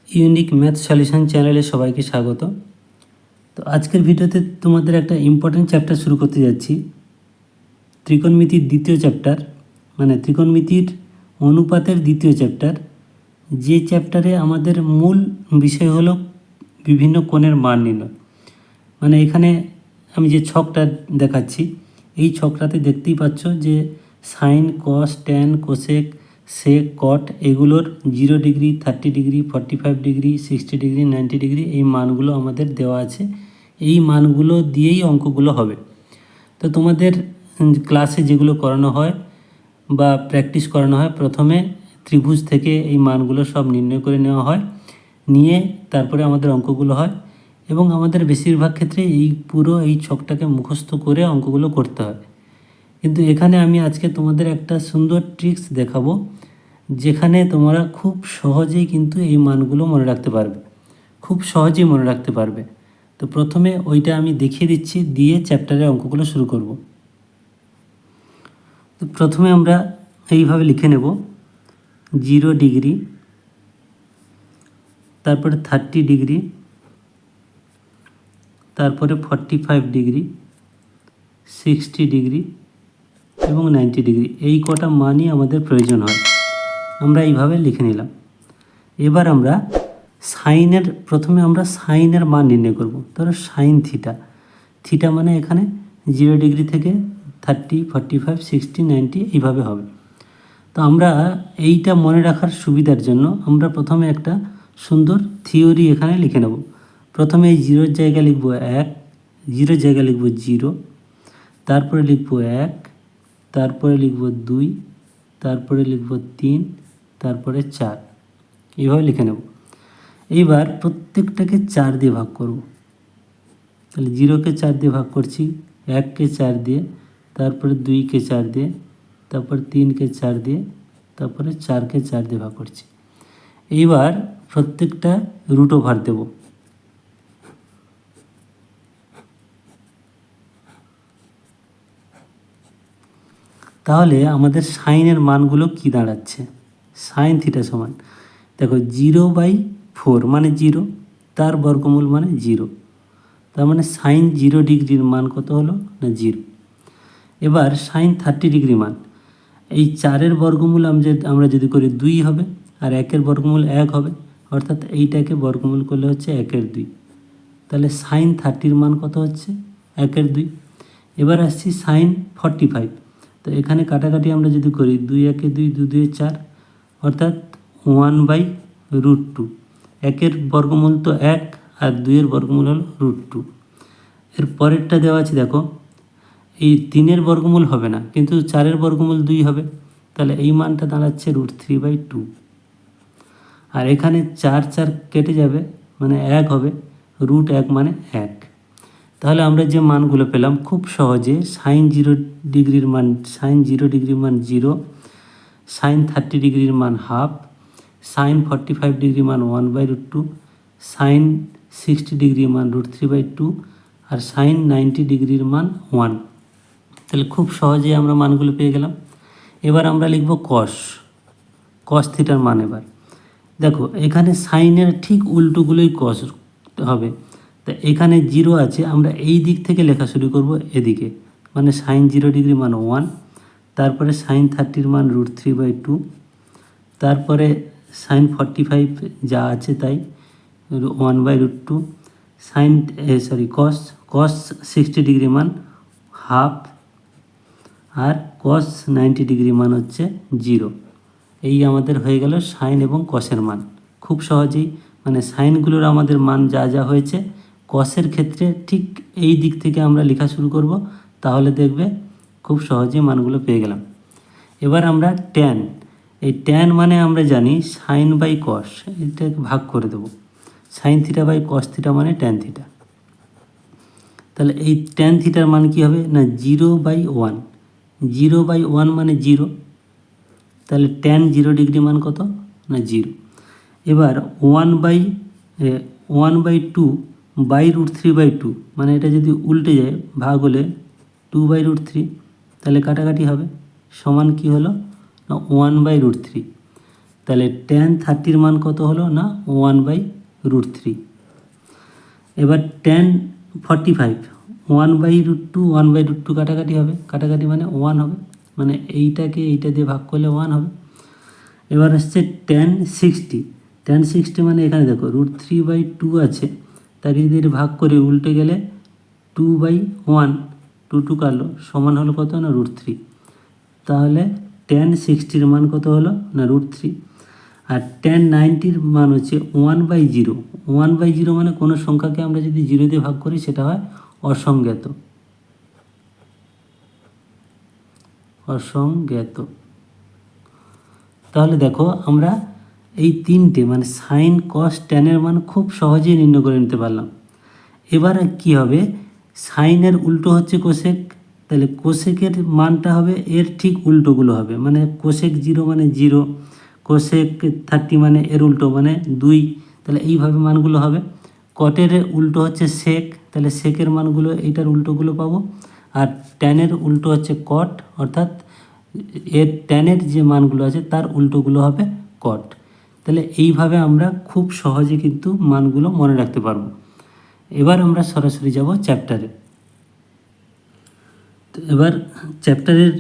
Unique math solution চ্যানেলে সবাইকে স্বাগত। তো আজকের ভিডিওতে তোমাদের একটা ইম্পর্টেন্ট চ্যাপ্টার শুরু করতে যাচ্ছি, ত্রিকোণমিতির দ্বিতীয় চ্যাপ্টার, মানে ত্রিকোণমিতির অনুপাতের দ্বিতীয় চ্যাপ্টার। যে চ্যাপ্টারে আমাদের মূল বিষয় হলো বিভিন্ন কোণের মান নির্ণয়। মানে এখানে আমি যে ছকটা দেখাচ্ছি, এই ছকটাতে দেখতেই পাচ্ছ যে সাইন, কস, ট্যান, কোসেক, সেক, কট এগুলোর 0 degree, 30 degree, 45 degree, 60 degree, 90 degree এই মানগুলো আমাদের দেওয়া আছে। এই মানগুলো দিয়েই অঙ্কগুলো হবে। তো তোমাদের ক্লাসে যেগুলো করানো হয় বা প্র্যাকটিস করানো হয়, প্রথমে ত্রিভুজ থেকে এই মানগুলো সব নির্ণয় করে নেওয়া হয়, নিয়ে তারপরে আমাদের অঙ্কগুলো হয়। এবং আমাদের বেশিরভাগ ক্ষেত্রে এই ছকটাকে মুখস্থ করে অঙ্কগুলো করতে হয়। কিন্তু এখানে আমি আজকে তোমাদের একটা সুন্দর ট্রিক্স দেখাবো, যেখানে তোমরা খুব সহজেই কিন্তু এই মানগুলো মনে রাখতে পারবে, খুব সহজেই মনে রাখতে পারবে। তো প্রথমে ওইটা আমি দেখিয়ে দিচ্ছি, দিয়ে চ্যাপ্টারের অঙ্কগুলো শুরু করব। তো প্রথমে আমরা এইভাবে লিখে নেব 0 ডিগ্রি, তারপরে 30 ডিগ্রি, তারপরে 45 ডিগ্রি, 60 ডিগ্রি এবং 90 ডিগ্রি। এই কটা মানই আমাদের প্রয়োজন হয়, আমরা এইভাবে লিখে নিলাম। এবার আমরা প্রথমে আমরা সাইনের মান নির্ণয় করব। ধরো সাইন থিটা, থিটা মানে এখানে 0 ডিগ্রি থেকে 30, 45, 60, 90 এইভাবে হবে। তো আমরা এইটা মনে রাখার সুবিধার জন্য আমরা প্রথমে একটা সুন্দর থিওরি এখানে লিখে নেব। প্রথমে এই 0-র জায়গায় লিখব 1, 0-র জায়গায় লিখব 0, তারপরে লিখব 1, তারপরে লিখব 2, তারপরে লিখব 3, তারপরে 4, এইভাবে লিখে নেব। এইবার প্রত্যেকটাকে 4 দিয়ে ভাগ করব। তাহলে 0-কে 4 দিয়ে ভাগ করছি, 1-কে 4 দিয়ে, তারপরে 2-কে 4 দিয়ে, তারপরে 3-কে 4 দিয়ে, তারপরে 4-কে 4 দিয়ে ভাগ করছি। এইবার প্রত্যেকটা রুট ওভার দেব। তাহলে আমাদের সাইনের মানগুলো কি দাঁড়াচ্ছে? সাইন থিটা সমান, দেখো 0/4 মানে 0, তার বর্গমূল মানে 0। তার মানে সাইন 0 ডিগ্রির মান কত হলো না 0। এবার সাইন 30 ডিগ্রি মান, এই 4-এর বর্গমূল আমরা যদি করি 2 হবে, আর 1-এর বর্গমূল 1 হবে, অর্থাৎ এইটাকে বর্গমূল করলে হচ্ছে 1-এর 2। তাহলে সাইন 30-র মান কত হচ্ছে? 1-এর 2। এবার আসছি সাইন 45। তো এখানে কাটাকাটি আমরা যদি করি, 2-1-এ 2, 2-2-এ 4, অর্থাৎ 1/√2। 1-এর বর্গমূল তো 1, আর 2-এর বর্গমূল হলো √2। এর পরেরটা দেওয়া আছে, দেখো এই 3-এর বর্গমূল হবে না, কিন্তু 4-এর বর্গমূল 2 হবে। তাহলে এই মানটা দাঁড়াচ্ছে √3/2। আর এখানে 4 কেটে যাবে, মানে 1 হবে, √1 মানে 1। তাহলে আমরা যে মানগুলো পেলাম খুব সহজে, সাইন 0 ডিগ্রির মান 0, সাইন 30 ডিগ্রির মান হাফ, সাইন 45 ডিগ্রি মান 1/√2, সাইন 60 ডিগ্রির মান √3/2, আর সাইন 90 ডিগ্রির মান 1। তাহলে খুব সহজেই আমরা মানগুলো পেয়ে গেলাম। এবার আমরা লিখব কস থিটার মান। এবার দেখো এখানে সাইনের ঠিক উল্টোগুলোই কস হবে। তা এখানে 0 আছে, আমরা এই দিক থেকে লেখা শুরু করব এদিকে, মানে সাইন 0 ডিগ্রি মান 1, তারপরে সাইন 30-র মান √3/2, তারপরে সাইন 45 যা আছে তাই 1/√2, কস 60 ডিগ্রি মান হাফ, আর কস 90 ডিগ্রি মান হচ্ছে 0। এই আমাদের হয়ে গেল সাইন এবং কসের মান। খুব সহজেই, মানে সাইনগুলোর আমাদের মান যা যা হয়েছে, কসের ক্ষেত্রে ঠিক এই দিক থেকে আমরা লেখা শুরু করব, তাহলে দেখবে খুব সহজেই মানগুলো পেয়ে গেলাম। এবার আমরা ট্যান, এই ট্যান মানে আমরা জানি সাইন বাই কস, এটাকে ভাগ করে দেব। Sine theta by cos theta মানে ট্যান থিটা। তাহলে এই ট্যান থিটার মান কী হবে না 0/1। 0/1 মানে 0, তাহলে ট্যান 0 ডিগ্রি মান কত না 0। এবার 1/2/√3/2, মানে এটা যদি উল্টে যায় ভাগ হলে 2/√3, তাহলে কাটাকাটি হবে, সমান কি হলো না 1/√3। তাহলে tan 30 মান কত হলো না 1/√3। এবার tan 45 1/√2 1/√2 কাটাকাটি হবে, কাটাকাটি মানে 1 হবে, মানে এইটাকে এইটা দিয়ে ভাগ করলে 1 হবে। এবার আসছে tan 60 মানে এখানে দেখো √3/2 আছে, তাকে যদি এটা ভাগ করে উল্টে গেলে 2/1 2 কাটলো সমান হলো কত না √3। তাহলে tan 60 মান কত হলো না √3। আর tan 90 মান হচ্ছে 1/0। 1/0 মানে কোনো সংখ্যাকে আমরা যদি 0 দিয়ে ভাগ করি সেটা হয় অসংজ্ঞাত। তাহলে দেখো আমরা এই তিনটে মানে সাইন কস ট্যানের মান খুব সহজেই নির্ণয় করে নিতে পারলাম। এবার কি হবে, সাইনের উল্টো হচ্ছে কোসেক, তাহলে কোসেকের মানটা হবে এর ঠিক উল্টোগুলো হবে, মানে কোসেক 0 মানে 0, কোসেক 30 মানে এর উল্টো মানে 2, তাহলে এইভাবে মানগুলো হবে। কটের উল্টো হচ্ছে সেক, তাহলে সেকের মানগুলো এইটার উল্টোগুলো পাবো। আর ট্যানের উল্টো হচ্ছে কট, অর্থাৎ এর ট্যানের যে মানগুলো আছে তার উল্টোগুলো হবে কট। তাহলে এইভাবে আমরা খুব সহজে কিন্তু মানগুলো মনে রাখতে পারবো। এবার আমরা সরাসরি যাব চ্যাপ্টারে। তো এবার চ্যাপ্টারের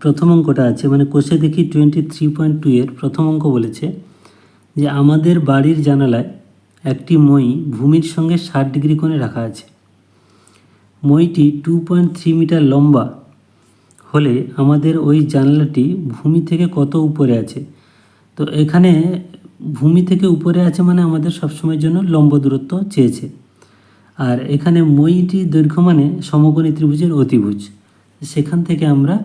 প্রথম অঙ্কটা আছে, মানে কোষে দেখি 23.2 এর প্রথম অঙ্ক বলেছে যে আমাদের বাড়ির জানালায় একটি মই ভূমির সঙ্গে 60 ডিগ্রি কোণে রাখা আছে। মইটি 2.3 মিটার লম্বা হলে আমাদের ওই জানলাটি ভূমি থেকে কত উপরে আছে। তো এখানে ভূমি থেকে উপরে আছে মানে আমাদের সবসময়ের জন্য লম্ব দূরত্ব চেয়েছে। আর এখানে মইটি দৈর্ঘ্য মানে সমকোণী ত্রিভুজের অতিভুজ। সেখান থেকে আমরা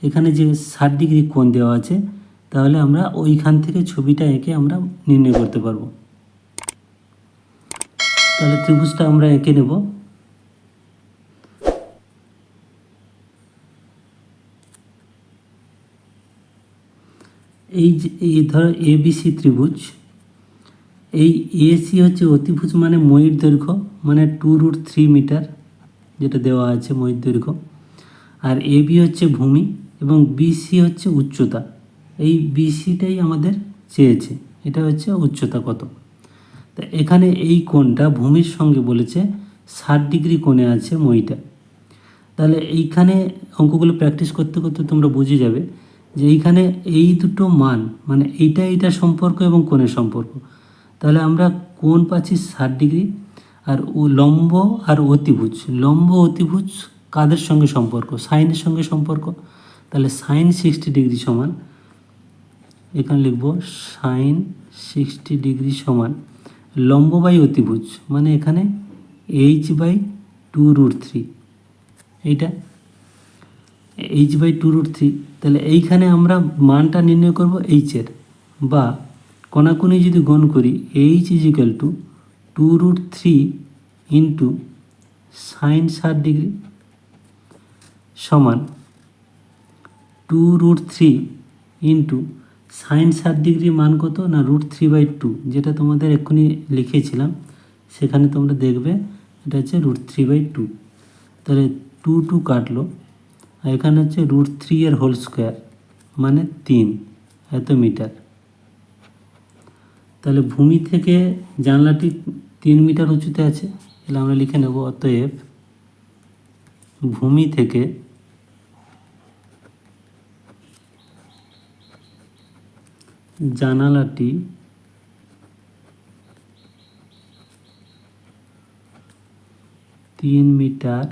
এখানে যে 60 ডিগ্রি কোণ দেওয়া আছে, তাহলে আমরা ওইখান থেকে ছবিটা এঁকে আমরা নির্ণয় করতে পারবো। তাহলে ত্রিভুজটা আমরা এঁকে নেব। এই ধরো ABC ত্রিভুজ, এই AC হচ্ছে অতিভুজ মানে মইর দৈর্ঘ্য মানে 2√3 মিটার যেটা দেওয়া আছে মইর দৈর্ঘ্য। আর AB হচ্ছে ভূমি এবং BC হচ্ছে উচ্চতা। এই BCটাই আমাদের চেয়েছে, এটা হচ্ছে উচ্চতা কত। তা এখানে এই কোণটা ভূমির সঙ্গে বলেছে 60 ডিগ্রি কোণে আছে মইটা। তাহলে এইখানে অঙ্কগুলো প্র্যাকটিস করতে করতে তোমরা বুঝে যাবে যে এইখানে এই দুটো মান মানে এইটা সম্পর্ক এবং কোণের সম্পর্ক। তাহলে আমরা কোণ পাচ্ছি 60 ডিগ্রি, আর লম্ব আর অতিভুজ, লম্ব অতিভুজ কাদের সঙ্গে সম্পর্ক, সাইনের সঙ্গে সম্পর্ক। তাহলে সাইন 60 ডিগ্রি সমান, এখানে লিখব সাইন 60 ডিগ্রি সমান লম্ব বাই অতিভুজ মানে এখানে h/2√3, এইটা h/2√3। তাহলে এইখানে আমরা মানটা নির্ণয় করব এইচের, বা কোনাকুনি যদি গুণ করি h = 2√3 ইন্টু সাইন 60 ডিগ্রি সমান 2√3 ইন্টু সাইন 60 ডিগ্রি মান কত না √3/2, যেটা তোমাদের এক্ষুনি লিখেছিলাম সেখানে তোমরা দেখবে এটা হচ্ছে √3/2। তাহলে 2 কাটলো, আর এখানে হচ্ছে √3 এর হোল স্কোয়ার মানে 3 এত মিটার। তাহলে ভূমি থেকে জানলাটি 3 মিটার উঁচুতে আছে, তাহলে আমরা লিখে নেব অতএব ভূমি থেকে জানালাটি 3 মিটার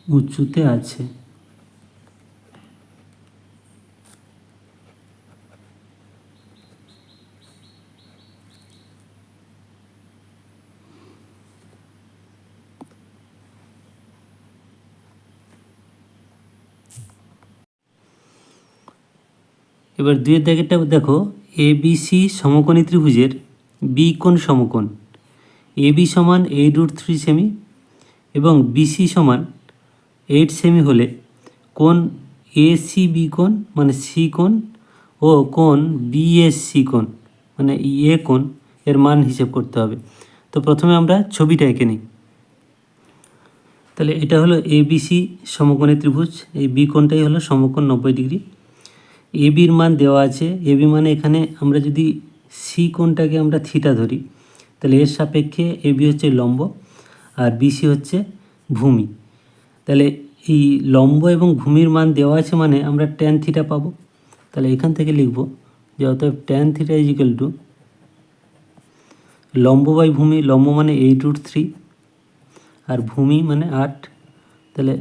উঁচুতে আছে। এবার 2 দাগেরটা দেখো, ABC সমকোণী ত্রিভুজের বি কোণ সমকোণ, AB সমান 8√3 সেমি এবং BC সমান 8 সেমি হলে কোণ ACB কোণ মানে সি কোণ ও কোণ BSC কোণ মানে এ কোণ এর মান হিসেব করতে হবে। তো প্রথমে আমরা ছবিটা এঁকে নিই। তাহলে এটা হলো ABC সমকোণী ত্রিভুজ, এই বি কোণটাই হলো সমকোণ 90 ডিগ্রি। এবির মান দেওয়া আছে। এবি মানে এখানে আমরা যদি সি কোণটাকে আমরা থিটা ধরি, তাহলে এর সাপেক্ষে এবি হচ্ছে লম্ব আর বিসি হচ্ছে ভূমি। তাহলে এই লম্ব এবং ভূমির মান দেওয়া আছে মানে আমরা ট্যান থিটা পাবো। তাহলে এখান থেকে লিখব যে অতএব tan theta is equal to লম্ব বাই ভূমি, লম্ব মানে 8√3 আর ভূমি মানে 8, তাহলে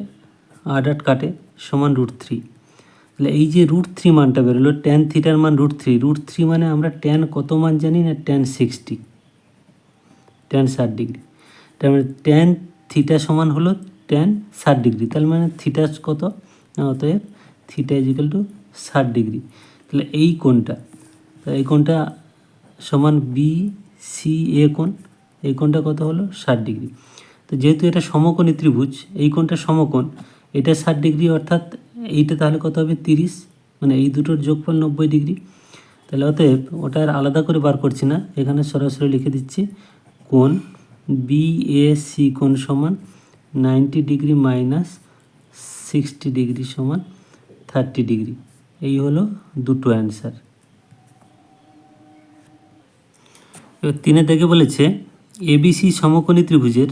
8 কাটে সমান √3। তাহলে এই যে √3 মানটা বেরোলো, ট্যান থিটার মান √3, √3 মানে আমরা ট্যান কত মান জানি না, ট্যান 60, ট্যান 60 ডিগ্রি। তার মানে ট্যান থিটা সমান হলো ট্যান 60 ডিগ্রি। তাহলে মানে থিটা কত, অতএব theta is equal to 60 degree. তাহলে এই কোণটা, এই কোণটা সমান বি সি এ কোণ, এই কোণটা কত হলো 60 ডিগ্রি। তো যেহেতু এটা সমকোণী ত্রিভুজ, এই কোণটা সমকোণ, এটা 60 ডিগ্রি, অর্থাৎ এইটা তাহলে কত হবে 30, মানে এই দুটোর যোগফল 90 ডিগ্রি। তাহলে অতএব ওটা আর আলাদা করে বার করছি না, এখানে সরাসরি লিখে দিচ্ছি কোণ বি এ সি কোণ সমান 90 ডিগ্রি মাইনাস 60 ডিগ্রি সমান 30 ডিগ্রি। এই হলো দুটো অ্যান্সার। এবার 3 থেকে বলেছে এবিসি সমকোণী ত্রিভুজের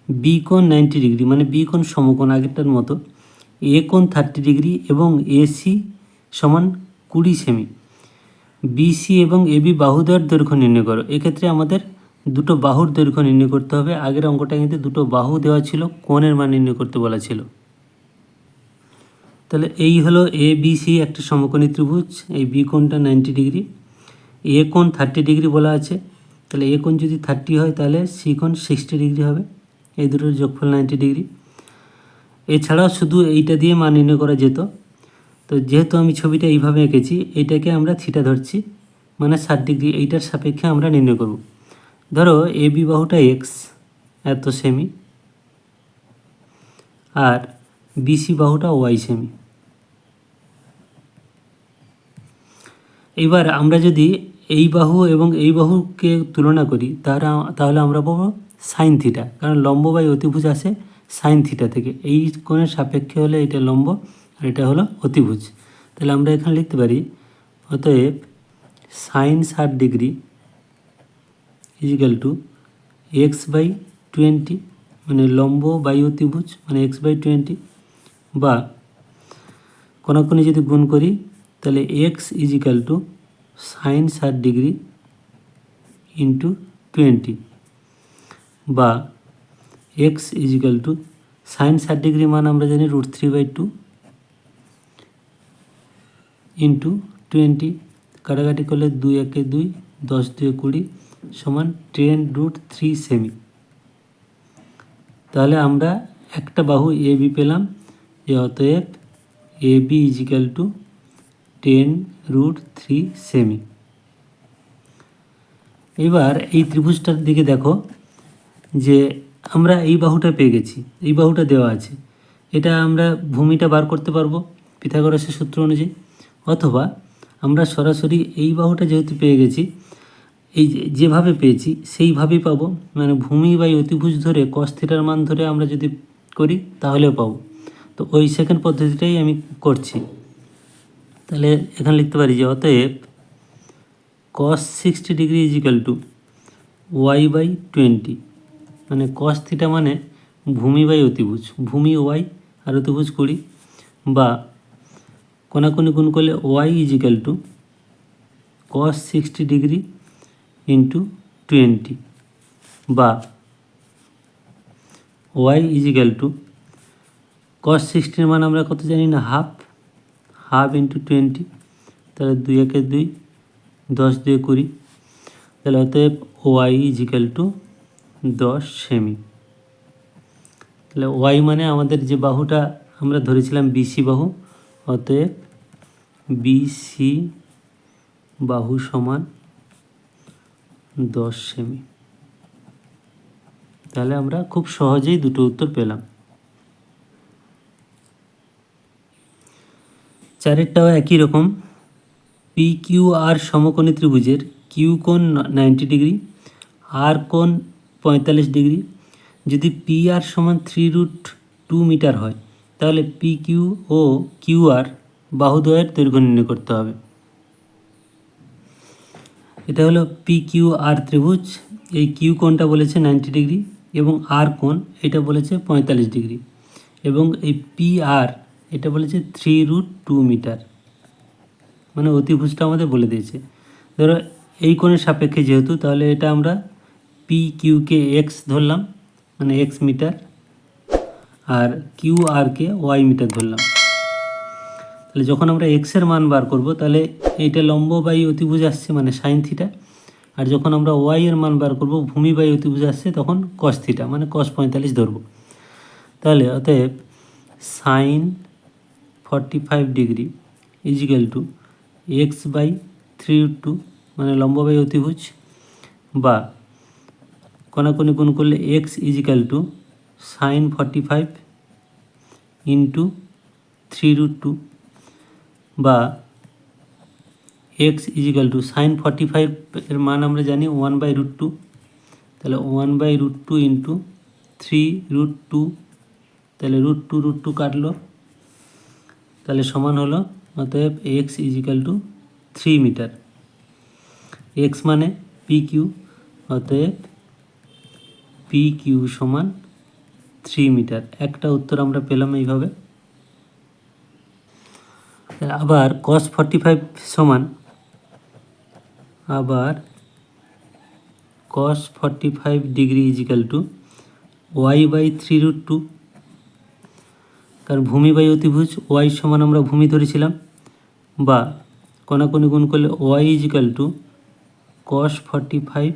বি কোণ 90 ডিগ্রি, মানে বি কোণ সমকোণ আগেরটার মতো, এ কোণ 30 ডিগ্রি এবং এসি সমান 20 সেমি। বিসি এবং এবি বাহুদ্বয়ের দৈর্ঘ্য নির্ণয় করো। এক্ষেত্রে আমাদের দুটো বাহুর দৈর্ঘ্য নির্ণয় করতে হবে। আগের অঙ্কটা কিন্তু দুটো বাহু দেওয়া ছিল, কোণের মান নির্ণয় করতে বলা ছিল। তাহলে এই হলো এ বি সি একটা সমকোণী ত্রিভুজ, এই বি কোণটা 90 ডিগ্রি, এ কোণ 30 ডিগ্রি বলা আছে। তাহলে এ কোণ যদি 30 হয় তাহলে সি কোণ 60 ডিগ্রি হবে, এই দুটোর যোগফল 90 ডিগ্রি। এছাড়াও শুধু এইটা দিয়ে মান নির্ণয় করা যেত। তো যেহেতু আমি ছবিটা এইভাবে এঁকেছি, এইটাকে আমরা থিটা ধরছি, মানে 60 ডিগ্রি, এইটার সাপেক্ষে আমরা নির্ণয় করব। ধরো এ বি বাহুটা এক্স এত সেমি আর বিসি বাহুটা ওয়াই সেমি। এবার আমরা যদি এই বাহু এবং এই বাহুকে তুলনা করি তাহলে আমরা পাবো সাইন থিটা, কারণ লম্ব বাই অতিভুজ আসে সাইন থিটা থেকে। এই কোণের সাপেক্ষে হলে এটা লম্ব আর এটা হলো অতিভুজ। তাহলে আমরা এখানে লিখতে পারি অতএব sign 60 degree equal two x/20, মানে লম্ব বাই অতিভুজ মানে x/20, বা কোনাকুনি যদি গুণ করি তাহলে x equal to sine 60 degree into 20, বা x equal to sine 60 degree মান আমরা জানি √3/2 ইন্টু 20, কাটাকাটি করলে 2 একে 2, 10 2 20 সমান 10√3 সেমি। তাহলে আমরা একটা বাহু এ বি পেলাম, যে অতএব A B is equal two 10√3 semi. এবার এই ত্রিভুজটার দিকে দেখো, যে আমরা এই বাহুটা পেয়ে গেছি, এই বাহুটা দেওয়া আছে, এটা আমরা ভূমিটা বার করতে পারবো পিথাগোরাসের সূত্র অনুযায়ী, অথবা আমরা সরাসরি এই বাহুটা যেহেতু পেয়ে গেছি, এই যেভাবে পেয়েছি সেইভাবেই পাবো, মানে ভূমি বাই অতিভুজ ধরে কস থিটার মান ধরে আমরা যদি করি তাহলেও পাবো। তো ওই সেকেন্ড পদ্ধতিটাই আমি করছি। তাহলে এখানে লিখতে পারি যে অতএব cos 60 degree equal two y/20, মানে cos থিটা মানে ভূমি বাই অতিভুজ, ভূমি ওয়াই আর অতিভুজ 20, বা কোনাকুনি গুণ করলে y equal to cos 60 degree into 20, বা y ইজিক্যাল টু cos 60 মান আমরা কত জানি না, হাফ ইন্টু 20, তাহলে 2 একে 2, 10 2 20, তাহলে অতএব ওয়াই ইজিক্যাল টু 10 সেমি। তাহলে ওয়াই মানে আমাদের যে বাহুটা আমরা ধরেছিলাম বিসি বাহু, অতএব বিসি বাহু সমান 10 সেমি। তাহলে আমরা খুব সহজেই দুটো উত্তর পেলাম। চারেরটাও একই রকম, পি কিউ আর সমকোণী ত্রিভুজের কিউ কোণ 90 ডিগ্রি, আর কোণ 45 ডিগ্রি। যদি পি আর সমান 3√2 মিটার হয় তাহলে P Q O Q R বাহুদ্বয়ের দৈর্ঘ্য নির্ণয় করতে হবে। এটা হলো পি কিউ আর ত্রিভুজ। এই কিউ কোণটা বলেছে 90 ডিগ্রি এবং আর কোণ এটা বলেছে 45 ডিগ্রি, এবং এই পি আর এটা বলেছে 3√2 মিটার, মানে অতিভুজটা আমাদের বলে দিয়েছে। ধরো এই কোণের সাপেক্ষে যেহেতু, তাহলে এটা আমরা পি কিউকে এক্স ধরলাম, মানে এক্স মিটার, আর কিউ আরকে ওয়াই মিটার ধরলাম। তাহলে যখন আমরা এক্সের মান বার করব, তাহলে এইটা লম্ব বাই অতিভুজ আসছে, মানে সাইন থিটা, আর যখন আমরা ওয়াই এর মান বার করব ভূমি বাই অতিভুজ আসছে, তখন কস থিটা, মানে কস 45 ধরব। তাহলে অতএব sine 45 degree equal to x by 3√2, মানে লম্ব বাই অতিভুজ, বা কোনাকুনি গুণ করলে x equal to sine 45 into 3√2, বা এক্স ইজিক্যাল টু সাইন 45 এর মান আমরা জানি 1/√2, তাহলে 1/√2 ইন্টু 3√2, তাহলে √2 কাটলো, তাহলে সমান হলো অতএব x equal to 3 metre. X মানে পি কিউ, অতএব পি কিউ সমান 3 মিটার। একটা উত্তর আমরা পেলাম এইভাবে। আবার cos 45 সমান, আবার cos 45 degree equal to y by 3√2, কারণ ভূমি বাই অতিভুজ ওয়াই সমান আমরা ভূমি ধরেছিলাম, বা কোনাকুনি গুণ করলে y equal to cos 45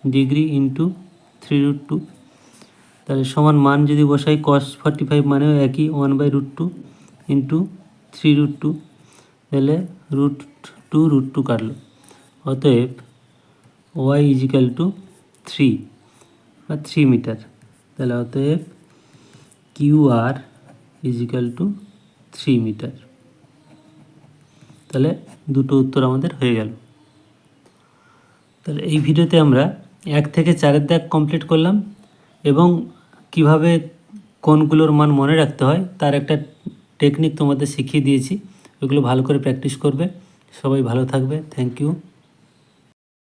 degree into 3√2, তাহলে সমান মান যদি বসাই cos 45 মানেও একই 1/√2 ইন্টু 3√2, তাহলে √2 কাটলো, অতএব ওয়াই ইজিক্যাল টু 3 বা 3 মিটার। তাহলে অতএব Q R is equal to 3 metre. তাহলে দুটো উত্তর আমাদের হয়ে গেল। তাহলে এই ভিডিওতে আমরা 1 থেকে 4 দাগ কমপ্লিট করলাম, এবং কিভাবে কোণগুলোর মান মনে রাখতে হয় তার একটা টেকনিক তোমাদের শিখিয়ে দিয়েছি। ওগুলো ভালো করে প্র্যাকটিস করবে। সবাই ভালো থাকবে। Thank you.